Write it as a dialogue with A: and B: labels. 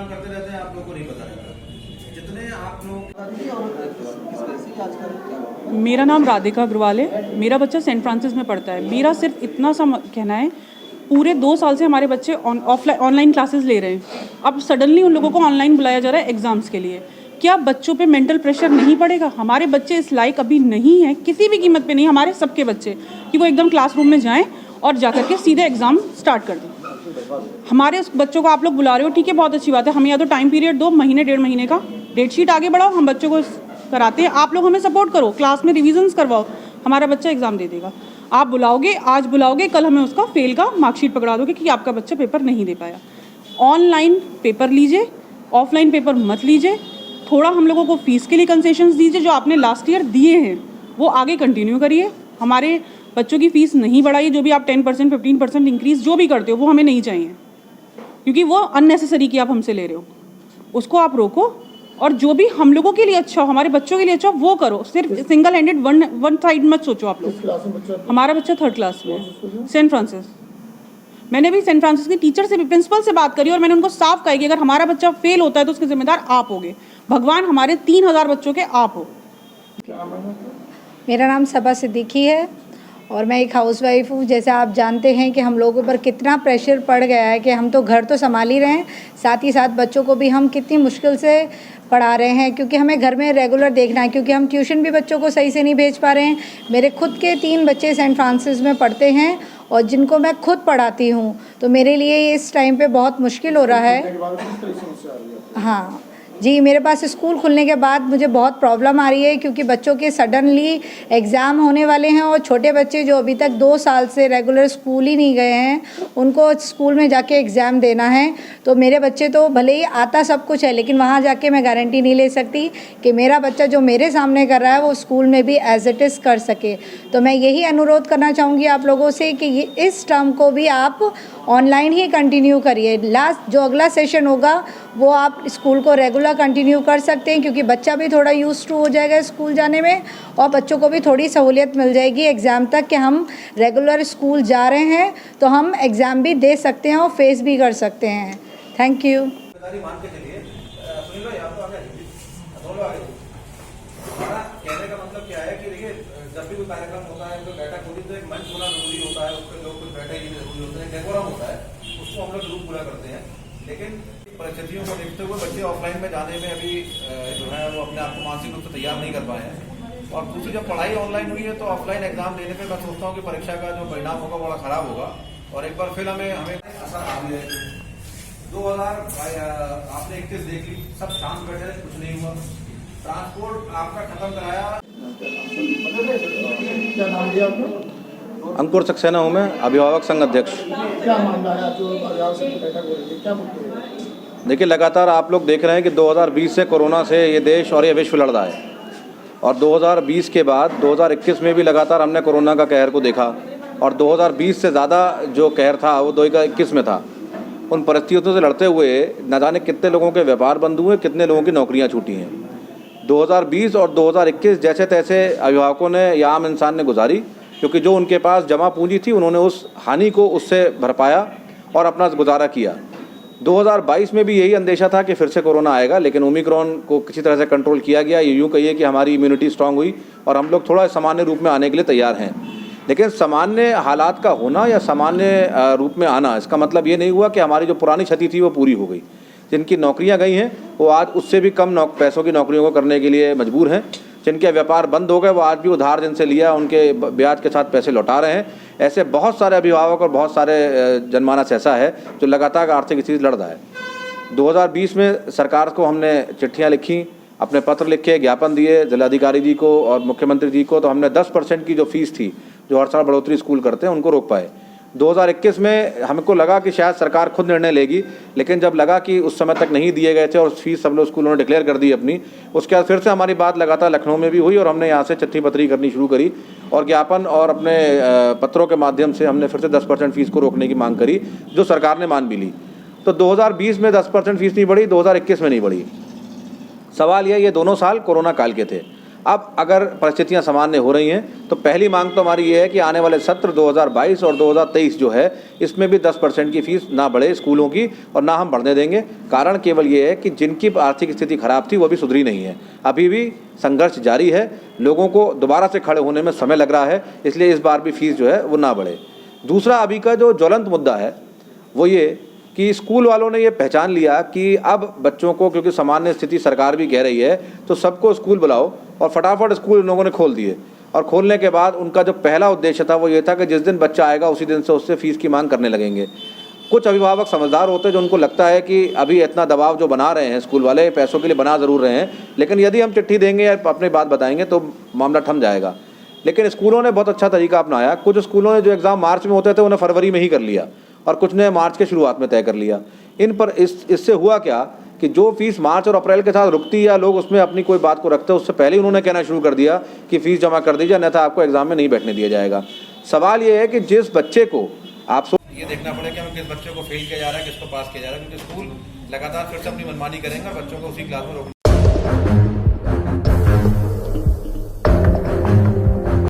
A: काम करते रहते हैं, आप लोगों को नहीं पता रहता। जितने आप लोग
B: मेरा नाम राधिका अग्रवाल है। मेरा बच्चा सेंट फ्रांसिस में पढ़ता है। मेरा सिर्फ इतना सा कहना है, पूरे 2 साल से हमारे बच्चे ऑनलाइन क्लासेस ले रहे हैं। अब सडनली उन लोगों को ऑनलाइन बुलाया जा रहा है एग्ज़ाम्स के लिए। क्या बच्चों पे मेंटल प्रेशर नहीं पड़ेगा? हमारे बच्चे इस लायक अभी नहीं है, किसी भी कीमत पे नहीं, हमारे सबके बच्चे, कि वो एकदम क्लासरूम में जाएं और जाकर के सीधे एग्ज़ाम स्टार्ट कर दें। हमारे उस बच्चों को आप लोग बुला रहे हो, ठीक है, बहुत अच्छी बात है। हमें या तो टाइम पीरियड दो, महीने 1.5 महीने का, डेट शीट आगे बढ़ाओ, हम बच्चों को कराते हैं। आप लोग हमें सपोर्ट करो, क्लास में रिविजन्स करवाओ, हमारा बच्चा एग्ज़ाम दे देगा। आप बुलाओगे, आज बुलाओगे, कल हमें उसका फेल का मार्कशीट पकड़ा दोगे कि आपका बच्चा पेपर नहीं दे पाया। ऑनलाइन पेपर लीजिए, ऑफलाइन पेपर मत लीजिए। थोड़ा हम लोगों को फ़ीस के लिए कंसेशंस दीजिए, जो आपने लास्ट ईयर दिए हैं वो आगे कंटिन्यू करिए। हमारे बच्चों की फ़ीस नहीं बढ़ाइए। जो भी आप 10% 15% इंक्रीज़ जो भी करते हो वो हमें नहीं चाहिए, क्योंकि वो अननेसेसरी की आप हमसे ले रहे हो, उसको आप रोको। और जो भी हम लोगों के लिए अच्छा हो, हमारे बच्चों के लिए अच्छा हो, वो करो। सिर्फ सिंगल हैंडेड वन साइड मत सोचो आप लोग। हमारा बच्चा 3rd क्लास में है, सेंट फ्रांसिस। मैंने भी सेंट फ्रांसिस की टीचर से भी, प्रिंसिपल से बात करी और मैंने उनको साफ कहा कि अगर हमारा बच्चा फेल होता है तो उसके जिम्मेदार आप होगे। भगवान हमारे 3000 बच्चों के आप हो।
C: मेरा नाम सबा सिद्दीकी है और मैं एक हाउसवाइफ हूँ। जैसे आप जानते हैं कि हम लोगों पर कितना प्रेशर पड़ गया है कि हम तो घर तो संभाल ही रहे हैं, साथ ही साथ बच्चों को भी हम कितनी मुश्किल से पढ़ा रहे हैं, क्योंकि हमें घर में रेगुलर देखना है, क्योंकि हम ट्यूशन भी बच्चों को सही से नहीं भेज पा रहे हैं। मेरे खुद के 3 बच्चे सेंट फ्रांसिस में पढ़ते हैं और जिनको मैं खुद पढ़ाती हूँ, तो मेरे लिए इस टाइम पे बहुत मुश्किल हो रहा है। हाँ जी, मेरे पास स्कूल खुलने के बाद मुझे बहुत प्रॉब्लम आ रही है, क्योंकि बच्चों के सडनली एग्ज़ाम होने वाले हैं और छोटे बच्चे जो अभी तक 2 साल से रेगुलर स्कूल ही नहीं गए हैं, उनको स्कूल में जाके एग्ज़ाम देना है। तो मेरे बच्चे तो भले ही आता सब कुछ है, लेकिन वहाँ जाके मैं गारंटी नहीं ले सकती कि मेरा बच्चा जो मेरे सामने कर रहा है वो स्कूल में भी एज इट इज़ कर सके। तो मैं यही अनुरोध करना चाहूँगी आप लोगों से कि इस टर्म को भी आप ऑनलाइन ही कंटिन्यू करिए। लास्ट जो अगला सेशन होगा वो आप स्कूल को रेगुलर कंटिन्यू कर सकते हैं, क्योंकि बच्चा भी थोड़ा यूज्ड टू हो जाएगा स्कूल जाने में और बच्चों को भी थोड़ी सहूलियत मिल जाएगी एग्ज़ाम तक कि हम रेगुलर स्कूल जा रहे हैं तो हम एग्ज़ाम भी दे सकते हैं और फेस भी कर सकते हैं। Thank you.
A: कहने का मतलब क्या है कि देखिए, जब भी कोई कार्यक्रम होता है तो बैठक होती है तो एक मंच होना जरूरी होता है, उस पर लोग कुछ बैठे ही जरूरी होता है, डेकोरम होता है, उसको हम लोग जरूर पूरा करते हैं। लेकिन परिस्थितियों को देखते हुए बच्चे ऑफलाइन में जाने में अभी जो है वो अपने आप को मानसिक रूप से तैयार नहीं कर पाए हैं। और दूसरी जब पढ़ाई ऑनलाइन हुई है तो ऑफलाइन एग्जाम देने पे मैं सोचता हूँ कि परीक्षा का जो परिणाम होगा बड़ा खराब होगा और एक बार फिर हमें असर आ रही है। 2000 आपने 21 देख ली, सब शांत बैठे रहे, कुछ नहीं हुआ। ट्रांसपोर्ट आपका खत्म कराया।
D: क्या नाम दिया आपने?
E: अंकुर सक्सेना हूँ मैं, अभिभावक संघ अध्यक्ष।
D: क्या मामला है जो अभिभावक संघ की बैठक हो रही है, क्या मुद्दे हैं?
E: देखिए, लगातार आप लोग देख रहे हैं कि 2020 से कोरोना से ये देश और ये विश्व लड़ रहा है और 2020 के बाद 2021 में भी लगातार हमने कोरोना का कहर को देखा और 2020 से ज़्यादा जो कहर था वो 2021 में था। उन परिस्थितियों से लड़ते हुए न जाने कितने लोगों के व्यापार बंद हुए, कितने लोगों की नौकरियाँ छूटी हैं। 2020 और 2021 जैसे तैसे अभिभावकों ने या आम इंसान ने गुजारी, क्योंकि जो उनके पास जमा पूंजी थी उन्होंने उस हानि को उससे भरपाया और अपना गुजारा किया। 2022 में भी यही अंदेशा था कि फिर से कोरोना आएगा, लेकिन ओमिक्रॉन को किसी तरह से कंट्रोल किया गया। ये यूँ कहिए कि हमारी इम्यूनिटी स्ट्रांग हुई और हम लोग थोड़ा सामान्य रूप में आने के लिए तैयार हैं। लेकिन सामान्य हालात का होना या सामान्य रूप में आना, इसका मतलब ये नहीं हुआ कि हमारी जो पुरानी क्षति थी वो पूरी हो गई। जिनकी नौकरियां गई हैं वो आज उससे भी कम पैसों की नौकरियों को करने के लिए मजबूर हैं। जिनके व्यापार बंद हो गए वो आज भी उधार जिनसे लिया उनके ब्याज के साथ पैसे लौटा रहे हैं। ऐसे बहुत सारे अभिभावक और बहुत सारे जनमानस ऐसा है जो लगातार आर्थिक स्थिति लड़ रहा है। 2020 में सरकार को हमने चिट्ठियां लिखी, अपने पत्र लिखे, ज्ञापन दिए जिलाधिकारी जी को और मुख्यमंत्री जी को, तो हमने 10% की जो फीस थी जो हर साल बढ़ोतरी स्कूल करते हैं उनको रोक पाए। 2021 में हमको लगा कि शायद सरकार खुद निर्णय लेगी, लेकिन जब लगा कि उस समय तक नहीं दिए गए थे और फीस सब लोग स्कूलों ने डिक्लेयर कर दी अपनी, उसके बाद फिर से हमारी बात लगातार लखनऊ में भी हुई और हमने यहाँ से चिट्ठी पत्री करनी शुरू करी और ज्ञापन और अपने पत्रों के माध्यम से हमने फिर से 10% फीस को रोकने की मांग करी, जो सरकार ने मान भी ली। तो 2020 में 10% फीस नहीं बढ़ी, 2021 में नहीं बढ़ी। सवाल यह, ये दोनों साल कोरोना काल के थे। अब अगर परिस्थितियां सामान्य हो रही हैं तो पहली मांग तो हमारी ये है कि आने वाले सत्र 2022 और 2023 जो है इसमें भी 10% की फीस ना बढ़े स्कूलों की, और ना हम बढ़ने देंगे। कारण केवल ये है कि जिनकी आर्थिक स्थिति खराब थी वो भी सुधरी नहीं है, अभी भी संघर्ष जारी है, लोगों को दोबारा से खड़े होने में समय लग रहा है, इसलिए इस बार भी फीस जो है वो ना बढ़े। दूसरा अभी का जो ज्वलंत मुद्दा है वो ये कि स्कूल वालों ने ये पहचान लिया कि अब बच्चों को, क्योंकि सामान्य स्थिति सरकार भी कह रही है, तो सबको स्कूल बुलाओ, और फटाफट स्कूल उन लोगों ने खोल दिए। और खोलने के बाद उनका जो पहला उद्देश्य था वो ये था कि जिस दिन बच्चा आएगा उसी दिन से उससे फीस की मांग करने लगेंगे। कुछ अभिभावक समझदार होते हैं जो उनको लगता है कि अभी इतना दबाव जो बना रहे हैं स्कूल वाले, पैसों के लिए बना ज़रूर रहे हैं, लेकिन यदि हम चिट्ठी देंगे या अपनी बात बताएंगे तो मामला थम जाएगा। लेकिन स्कूलों ने बहुत अच्छा तरीका अपनाया। कुछ स्कूलों ने जो एग्ज़ाम मार्च में होते थे उन्हें फरवरी में ही कर लिया, और कुछ ने मार्च के शुरुआत में तय कर लिया। इन पर इससे हुआ क्या कि जो फीस मार्च और अप्रैल के साथ रुकती या लोग उसमें अपनी कोई बात को रखते, उससे पहले ही उन्होंने कहना शुरू कर दिया कि फ़ीस जमा कर दीजिए, अन्यथा आपको एग्ज़ाम में नहीं बैठने दिया जाएगा। सवाल ये है कि जिस बच्चे को आप
A: ये देखना पड़ेगा कि हमें किस बच्चे को फेल किया जा रहा है, किसको पास किया जा रहा है, क्योंकि स्कूल लगातार फिर से अपनी मनमानी करेंगे और बच्चों को उसी क्लास में रोकना